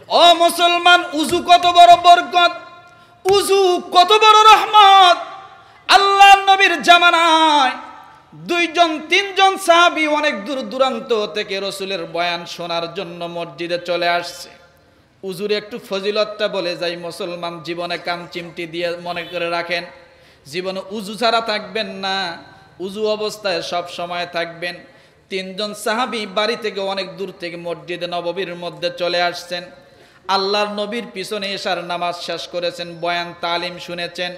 ও মুসলমান, উযু কত বড় বরকত, উযু কত বড় রহমত। আল্লাহর নবীর জামানায় দুইজন তিনজন সাহাবী অনেক দূর দূরান্ত থেকে রাসূলের বয়ান শোনার জন্য মসজিদে চলে আসছে। উযুর একটু ফজিলতটা বলে যাই, মুসলমান জীবনে কান চিমটি দিয়ে মনে করে রাখেন, জীবনে উযু ছাড়া থাকবেন না, উযু অবস্থায় সব সময় থাকবেন। তিনজন সাহাবী বাড়ি থেকে অনেক দূর থেকে মসজিদে নববীর মধ্যে চলে আসছেন। আল্লাহর নবীর পিছনে এশার নামাজ শেষ করেছেন, বয়ান তালিম শুনেছেন।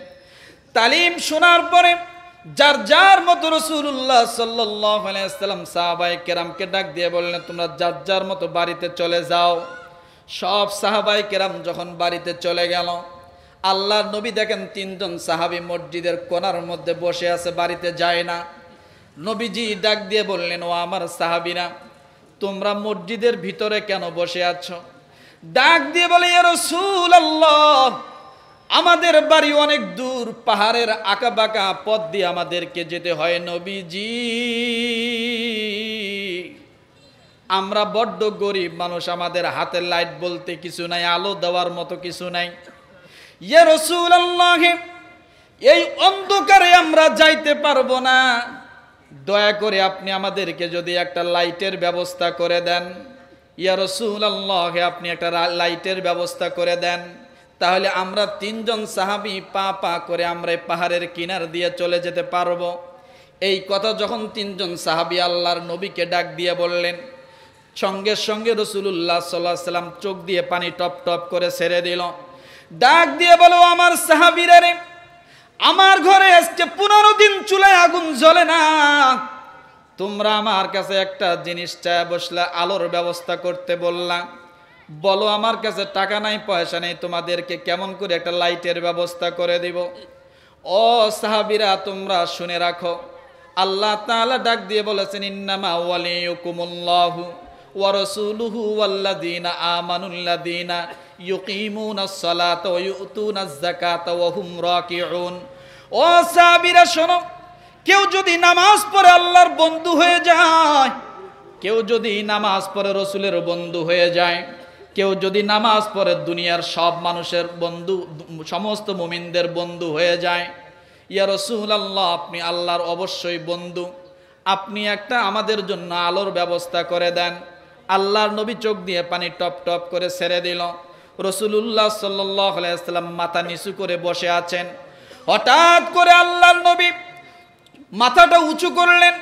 তালিম শোনার পরে যার যার মতো রাসূলুল্লাহ সাল্লাল্লাহু আলাইহি ওয়াসাল্লাম সাহাবায়ে কেরামকে ডাক দিয়ে বললেন, তোমরা যার যার মতো বাড়িতে চলে যাও। সব সাহাবায়ে কেরাম যখন বাড়িতে চলে গেল, আল্লাহর নবী দেখেন তিনজন সাহাবী মসজিদের কোণার মধ্যে বসে আছে, বাড়িতে যায় না। নবীজি ডাক দিয়ে বললেন, ও আমার সাহাবীরা, তোমরা মসজিদের ভিতরে কেন বসে আছো? ডাক দিয়ে বলে, ইয়া রাসূলুল্লাহ, আমাদের বাড়ি অনেক দূর, পাহাড়ের আঁকা বাঁকা পথ দিয়ে আমাদেরকে যেতে হয় নবীজি। আমরা বড্ড গরিব মানুষ, আমাদের হাতের লাইট বলতে কিছু নাই, আলো দেওয়ার মতো কিছু নাই। ইয়া রাসূলুল্লাহ, এই অন্ধকারে আমরা যাইতে পারবো না, দয়া করে আপনি আমাদেরকে যদি একটা লাইটের ব্যবস্থা করে দেন। ইয়া রাসূলুল্লাহ, আপনি একটা লাইটের ব্যবস্থা করে দেন, তাহলে আমরা তিনজন সাহাবী পা পা করে আমরা এই পাহাড়ের কিনার দিয়ে চলে যেতে পারবো। এই কথা যখন তিনজন সাহাবী আল্লাহর নবীকে ডাক দিয়ে বললেন, সঙ্গে সঙ্গে রাসূলুল্লাহ সাল্লাল্লাহু আলাইহি ওয়াসাল্লাম চোখ দিয়ে পানি টপ টপ করে ছেড়ে দিল। ডাক দিয়ে বলো, আমার সাহাবীরা রে, আমার ঘরে আজকে 15 দিন চুলায় আগুন জ্বলে না, তোমরা আমার কাছে একটা জিনিস চায় বসলে, আলোর ব্যবস্থা করতে বললাম। বলো, আমার কাছে টাকা নাই, পয়সা নেই, তোমাদেরকে কেমন করে একটা লাইটের ব্যবস্থা করে দিব। ও সাহাবীরা, তোমরা শুনে রাখো, আল্লাহ তাআলা ডাক দিয়ে বলেছেন, ইন্নামা ওয়ালিয়ুকুমুল্লাহু ওয়া রাসূলুহু ওয়াল্লাযীনা আমানুল্লাযীনা ইউকিমুনাস সালাতা ওয়া ইউতুনাজ যাকাতা ওয়া হুম রাকিউন। ও সাহাবীরা শোনো, কেউ যদি নামাজ পড়ে আল্লাহর বন্ধু হয়ে যায়, কেউ যদি নামাজ পড়ে রাসূলের বন্ধু হয়ে যায়, কেউ যদি নামাজ পড়ে দুনিয়ার সব মানুষের বন্ধু, সমস্ত মুমিনদের বন্ধু হয়ে যায়। ইয়া রাসূলুল্লাহ, আপনি আল্লাহর অবশ্যই বন্ধু, আপনি একটা আমাদের জন্য আলোর ব্যবস্থা করে দেন। আল্লাহর নবী চোখ দিয়ে পানি টপ টপ করে ছেড়ে দিল। রাসূলুল্লাহ সাল্লাল্লাহু আলাইহি ওয়াসাল্লাম মাথা নিচু করে বসে আছেন। হঠাৎ করে আল্লাহর নবী মাথাটা উঁচু করলেন,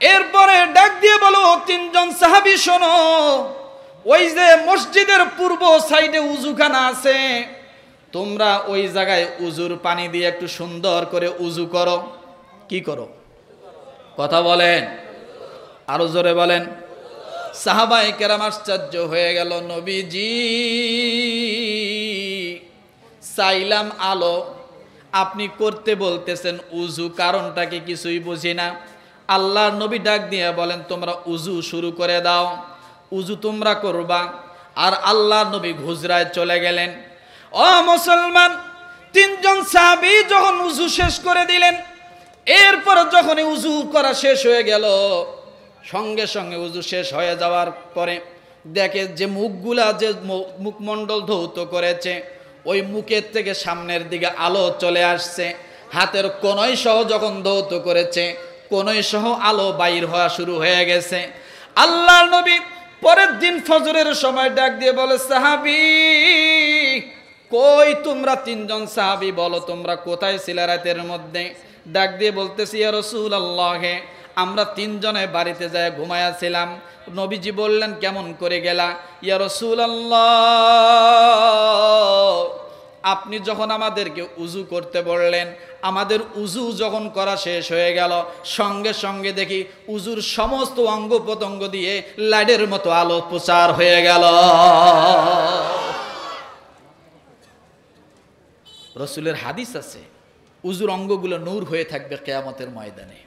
এরপরে ডাক দিয়ে বলো, তিনজন সাহাবী শোনো, ওই যে মসজিদের পূর্ব সাইডে উজুখানা আছে, তোমরা ওই জায়গায় উজুর পানি দিয়ে একটু সুন্দর করে উজু করো। কি করো? কথা বলেন, আরো জোরে বলেন। সাহাবায়ে কেরাম আশ্চর্য হয়ে গেল, নবীজি চাইলাম আলো, আপনি করতে বলতেছেন উজু, কারণটা কি কিছুই বুঝি না। আল্লাহর নবী ডাক দিয়ে বলেন, তোমরা উজু শুরু করে দাও, উজু তোমরা করবা। আর আল্লাহর নবী হুজরায় চলে গেলেন। ও মুসলমান, তিনজন সাহাবী যখন উজু শেষ করে দিলেন, এরপর যখন উজু করা শেষ হয়ে গেল, সঙ্গে সঙ্গে উজু শেষ হয়ে যাওয়ার পরে দেখে যে মুখগুলা, যে মুখমণ্ডল ধৌত করেছে, ওই মুখের থেকে সামনের দিকে আলো চলে আসছে। হাতের কোনই সহ যখন ধৌত করেছে, কোনই সহ আলো বাইর হওয়া শুরু হয়ে গেছে। আল্লাহর নবী পরের দিন ফজরের সময় ডাক দিয়ে বলে, সাহাবী কই তোমরা? তিনজন সাহাবী বলো, তোমরা কোথায় ছিলে রাতের মধ্যে? ডাক দিয়ে বলতেছি, ইয়া রাসূলুল্লাহ, আমরা তিনজনে বাড়িতে যায় ঘুমায়াছিলাম। নবীজি বললেন, কেমন করে গেলা? ইয়া রাসূলুল্লাহ, আপনি যখন আমাদেরকে উজু করতে বললেন, আমাদের উজু যখন করা শেষ হয়ে গেল, সঙ্গে সঙ্গে দেখি উজুর সমস্ত অঙ্গ প্রত্যঙ্গ দিয়ে লাইটের মতো আলো প্রচার হয়ে গেল। রাসূলের হাদিস আছে, উজুর অঙ্গগুলো নূর হয়ে থাকবে কিয়ামতের ময়দানে।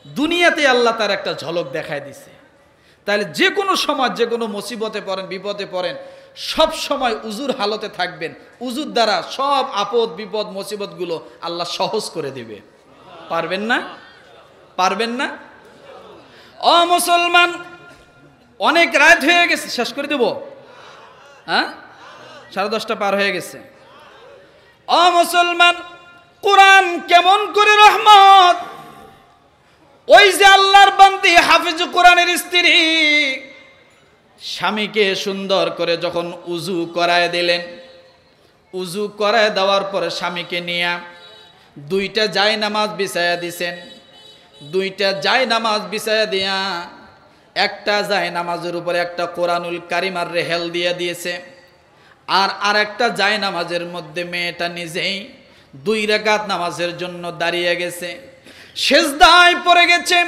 দুনিয়াতে আল্লাহ তার একটা ঝলক দেখায় দিছে। তাহলে যে কোনো সময়, যে কোনো মুসিবতে পড়েন, বিপদে পড়েন, সব সময় উজুর হালতে থাকবেন। উজুর দ্বারা সব আপদ বিপদ মুসিবতগুলো আল্লাহ সহজ করে দিবে। পারবেন না? পারবেন না? ও মুসলমান, অনেক রাত হয়ে গেছে, শেষ করে দেব? হ্যাঁ, 10:30 পার হয়ে গেছে। ও মুসলমান, কোরআন কেমন করে রহমত! ওই যে আল্লাহর বান্দি হাফিজ কোরআনের স্ত্রী স্বামীকে সুন্দর করে যখন উজু করায় দিলেন, উজু করায় দেওয়ার পরে স্বামীকে নিয়ে 2টা জায়নামাজ বিছায়া দিছেন। 2টা জায়নামাজ বিছায়া দিয়া একটা জায়নামাজের উপরে একটা কোরআনুল কারীম আর রেহেল দিয়ে দিয়েছে, আর আরেকটা জায়নামাজের মধ্যে মেয়েটা নিজেই 2 রাকাত নামাজের জন্য দাঁড়িয়ে গেছে, সিজদায় পড়ে গেছে।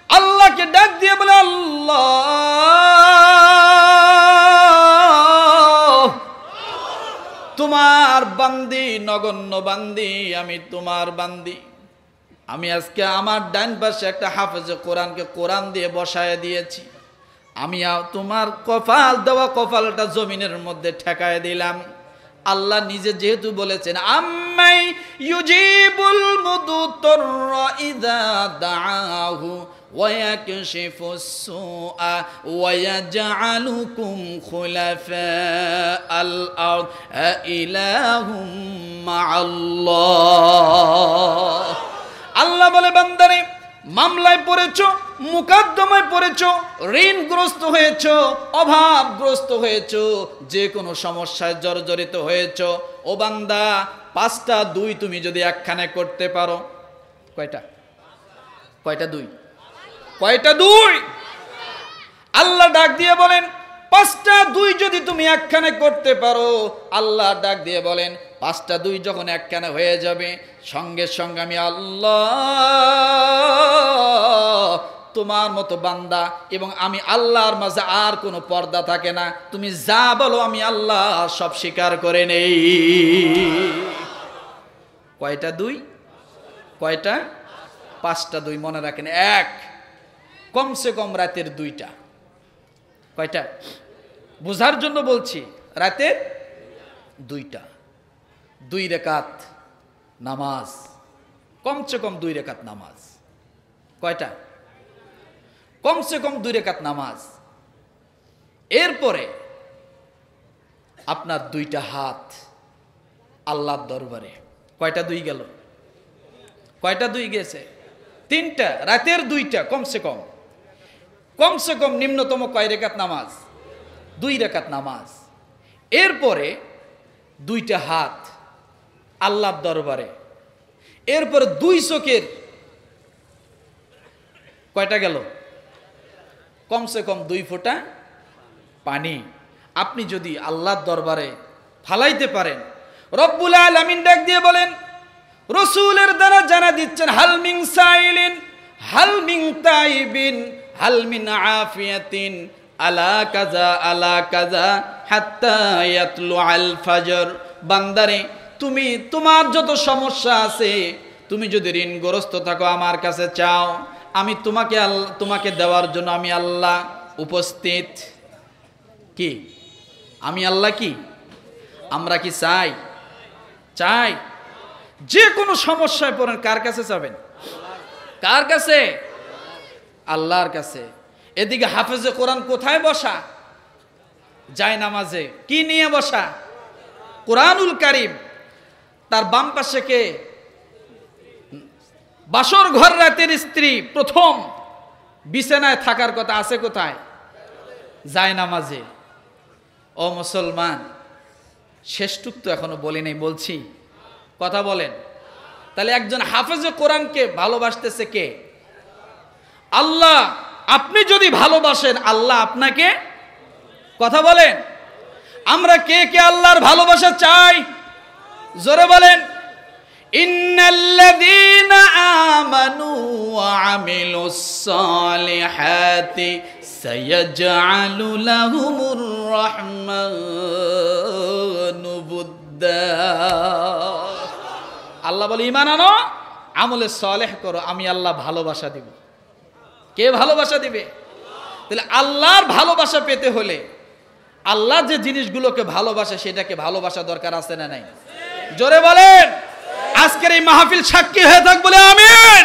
আল্লাহকে ডাক দিয়ে বলে, আল্লাহ, তোমার বান্দি, নগণ্য বান্দি, আমি তোমার বান্দি। আমি আজকে আমার ডান পাশে একটা হাফেজে কোরআনকে কোরআন দিয়ে বসায় দিয়েছি। আমি তোমার কপাল দেওয়া কপালটা জমিনের মধ্যে ঠেকায় দিলাম। আল্লাহ নিজে যেহেতু বলেছেন, আম্মাই ইউজিবুল মুদতাররা ইযা দাআহু ওয়া ইয়াকশিফুস সুআ ওয়া ইয়াজআলুকুম খুলাফাআল আরদ ইলাহুম মাআল্লাহ। আল্লাহ বলে, বান্দারে, মামলায় পড়েছো, মুকদ্দমায় পড়েছো, ঋণগ্রস্ত হয়েছো, অভাবগ্রস্ত হয়েছো, যে কোনো সমস্যায় জর্জরিত হয়েছো, ও বান্দা, 5টা 2 তুমি যদি একখানে করতে পারো, কয়টা 2? কয়টা 2? আল্লাহ ডাক দিয়ে বলেন, 5টা 2 যদি তুমি একখানে করতে পারো। আল্লাহ ডাক দিয়ে বলেন, 5টা 2 যখন একখানে হয়ে যাবে, সঙ্গে সঙ্গে আমি আল্লাহ, তোমার মতো বান্দা এবং আমি আল্লাহর মাঝে আর কোনো পর্দা থাকে না। তুমি যা বলো আমি আল্লাহ সব স্বীকার করে নেই। কয়টা 2? কয়টা? 5টা 2 মনে রাখেন। 1, কমসে কম রাতের 2টা। কয়টা? বোঝার জন্য বলছি, রাতের 2টা 2 রাকাত নামাজ, কমসে কম 2 রাকাত নামাজ। কয়টা? কমসে কম 2 রাকাত নামাজ। এরপরে আপনার 2টা হাত আল্লাহর দরবারে। কয়টা 2 গেল? কয়টা 2 গেছে? 3টা। রাতের 2টা কমসে কম। কমসে কম নিম্নতম কয় রাকাত নামাজ? 2 রাকাত নামাজ। এরপরে 2টা হাত আল্লাহর দরবারে। এরপরে 2 চোখের কয়টা গেল? কমসে কম 2 ফোঁটা পানি আপনি যদি আল্লাহর দরবারে ফালাইতে পারেন, রব্বুল আলামিন ডাক দিয়ে বলেন, রাসূলের দ্বারা জানা দিচ্ছেন, হাল মিন সাইলিন হাল মিন তাইবিন হাল মিন আফিয়াতিন আলা কাজা আলা কাজা হাত্তা ইয়াতলু আল ফাজর। বান্দারে, তুমি তোমার যত সমস্যা আছে, তুমি যদি ঋণগ্রস্ত থাকো, আমার কাছে চাও, আমি তোমাকে দেওয়ার জন্য আমি আল্লাহ উপস্থিত। কি? আমি আল্লাহ কি? আমরা কি চাই? চাই। যে কোনো সমস্যায় পড়েন, কার কাছে যাবেন? কার কাছে? আল্লাহর কাছে। এদিকে হাফেজে কোরআন কোথায় বসা? জায়নামাজে। কি নিয়ে বসা? কোরআনুল কারীম। তার বাম পাশে কে? বাসর ঘর রাতের স্ত্রী প্রথম বিছানায় থাকার কথা আছে কোথায়? জায়নামাজে। ও মুসলমান, শেষটুক তো এখনো বলি নাই, বলছি, কথা বলেন। তাহলে একজন হাফেজে কোরআনকে ভালোবাসতেছে কে? আল্লাহ। আপনি যদি ভালোবাসেন, আল্লাহ আপনাকে, কথা বলেন, আমরা কে কে আল্লাহর ভালোবাসা চাই? জোরে বলেন। ইন্নাল্লাযীনা আমানু ওয়া আমিলুস সালিহাতি সায়াজআলু লাহুমুর রাহমানু বুদ্দা। আল্লাহ বলে, ঈমান আনো, আমলে সালেহ করো, আমি আল্লাহ ভালোবাসা দিব। কে ভালোবাসা দিবে? তাহলে আল্লাহর ভালোবাসা পেতে হলে আল্লাহ যে জিনিসগুলোকে ভালোবাসে সেটাকে ভালোবাসা দরকার আছে না নাই? জোরে বলেন। আজকের এই মাহফিল সাক্ষী হয়ে থাক বলে আমিন।